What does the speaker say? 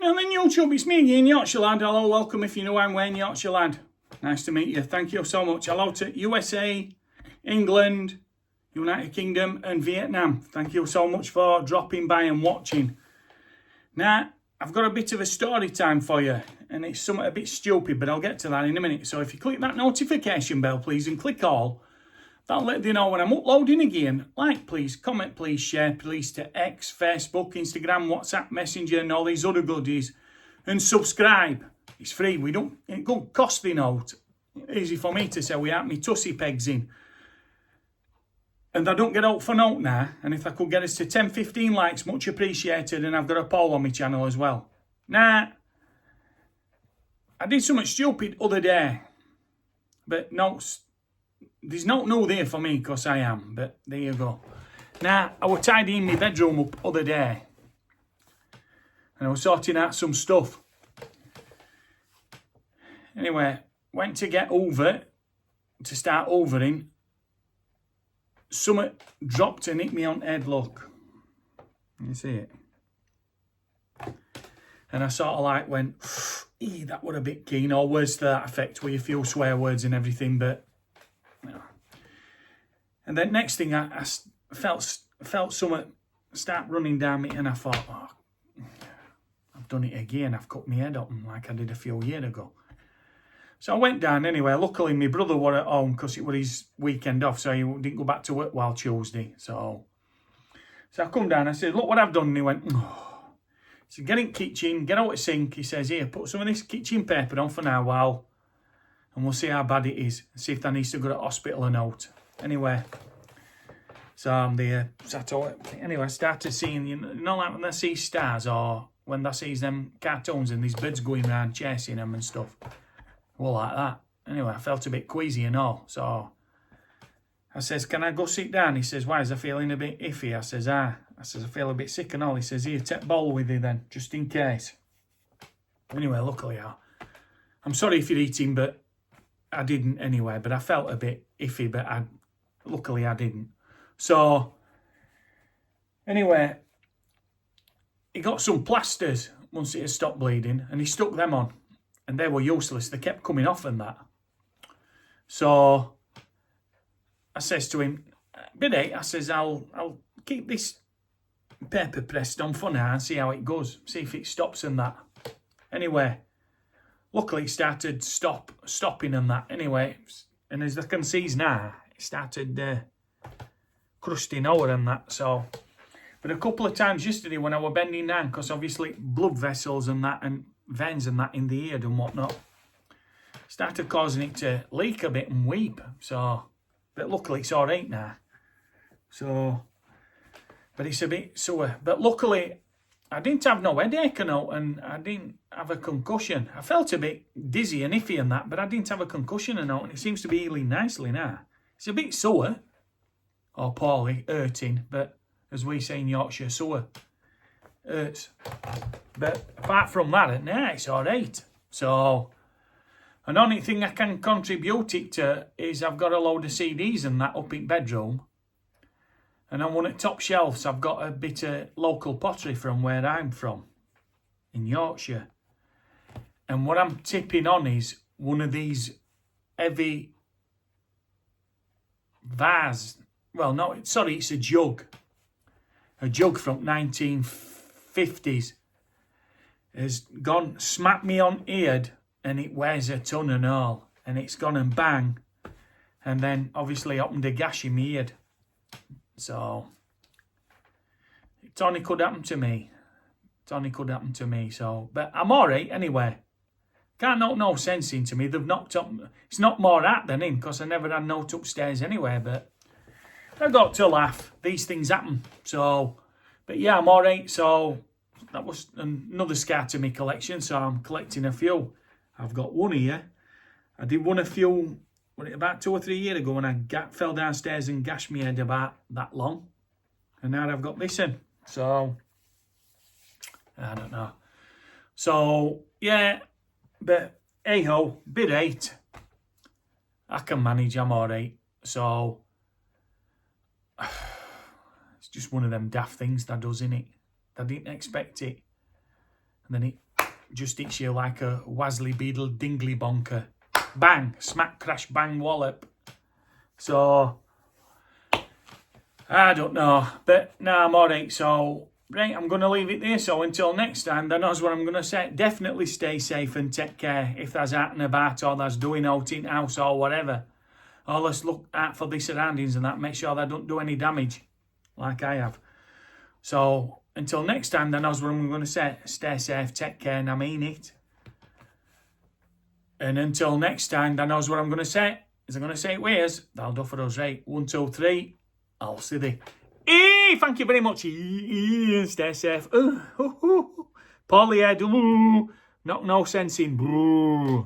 And then YouTube, it's me again, Yorkshire Lad. Hello, welcome if you know I'm Wayne, Yorkshire Lad. Nice to meet you. Thank you so much. Hello to USA, England, United Kingdom and Vietnam. Thank you so much for dropping by and watching. Now, I've got a bit of a story time for you, and it's something a bit stupid, but I'll get to that in a minute. So if you click that notification bell, please, and click all, that'll let you know when I'm uploading again. Like, please, comment, please, share, please, to X, Facebook, Instagram, WhatsApp, Messenger, and all these other goodies. And subscribe. It's free. It don't cost me note. Easy for me to say without me tussy pegs in. And I don't get out for note now. And if I could get us to 10, 15 likes, much appreciated. And I've got a poll on my channel as well. Now, I did something stupid other day. But no, there's no new there for me because I am. But there you go. Now, I was tidying my bedroom up other day. And I was sorting out some stuff. Anyway, went to get over, to start overing. Something dropped and hit me on the head, look. You see it? And I sort of like went, that were a bit keen, or words to that effect, with a few swear words and everything, but... You know. And then next thing, I felt something start running down me, and I thought, oh, I've done it again. I've cut my head open like I did a few years ago. So I went down anyway. Luckily, my brother were at home because it was his weekend off, so he didn't go back to work while Tuesday. So I come down. I said, look what I've done. And he went, oh. He said, get in the kitchen, get out the sink. He says, here, put some of this kitchen paper on for now, and we'll see how bad it is. See if that needs to go to the hospital or not. Anyway, so I'm there. Anyway, I started seeing, you know, like when I see stars or when I see them cartoons and these birds going around chasing them and stuff. Well, like that. Anyway, I felt a bit queasy and all. So I says, can I go sit down? He says, why is I feeling a bit iffy? I says, I feel a bit sick and all. He says, here, take bowl with you then, just in case. Anyway, luckily, I'm sorry if you're eating, but I didn't anyway. But I felt a bit iffy, but luckily I didn't. So, anyway, he got some plasters once it had stopped bleeding, and he stuck them on. And they were useless. They kept coming off and that. So I says to him, Biddy, I says, I'll keep this paper pressed on for now and see how it goes. See if it stops and that. Anyway, luckily it started stopping and that. Anyway, and as I can see now, it started crusting over and that. So, but a couple of times yesterday when I was bending down, because obviously blood vessels and that and veins and that in the ear and whatnot started causing it to leak a bit and weep. So, but luckily it's all right now. So, but it's a bit sore. But luckily I didn't have no headache and all, and I didn't have a concussion. I felt a bit dizzy and iffy and that, but I didn't have a concussion and all, and it seems to be healing nicely now. It's a bit sore, or poorly, hurting, but as we say in Yorkshire, sore. Hurts. But apart from that, it's all right. So, and the only thing I can contribute it to is I've got a load of CDs and that up in bedroom. And on one of the top shelves, I've got a bit of local pottery from where I'm from, in Yorkshire. And what I'm tipping on is one of these heavy vase. Well, no, sorry, it's a jug. A jug from 1950s. Has gone, smacked me on eared, and it weighs a ton and all. And it's gone and bang. And then, obviously, opened a gash in my ear. So, it only could happen to me. So, but I'm alright anyway. Can't knock no sense into me. They've knocked up. It's not more out than in, because I never had note upstairs anyway. But I got to laugh. These things happen. So, but yeah, I'm alright. So, that was another scar to my collection. So, I'm collecting a few. I've got one here. I did one a few, about 2 or 3 years ago when I fell downstairs and gashed my head about that long. And now I've got this in. So, I don't know. So, yeah, but hey-ho, bit 8. I can manage, I'm alright. So, it's just one of them daft things that does, innit? I didn't expect it. And then it just hits you like a Wasley Beadle Dingley bonker. Bang, smack, crash, bang, wallop. So, I don't know. But, no, I'm alright. So, right, I'm going to leave it there. So, until next time, then that's what I'm going to say. Definitely stay safe and take care if there's out and about or there's doing out in house or whatever. Or let's look out for the surroundings and that. Make sure they don't do any damage like I have. So, until next time, then that's what I'm going to say. Stay safe, take care, and I mean it. And until next time, then that's what I'm going to say. Is I'm going to say it ways. That'll do for us, right? 1, 2, 3. I'll see thee. Thank you very much. Stay safe. Polly head. Knock no sense in.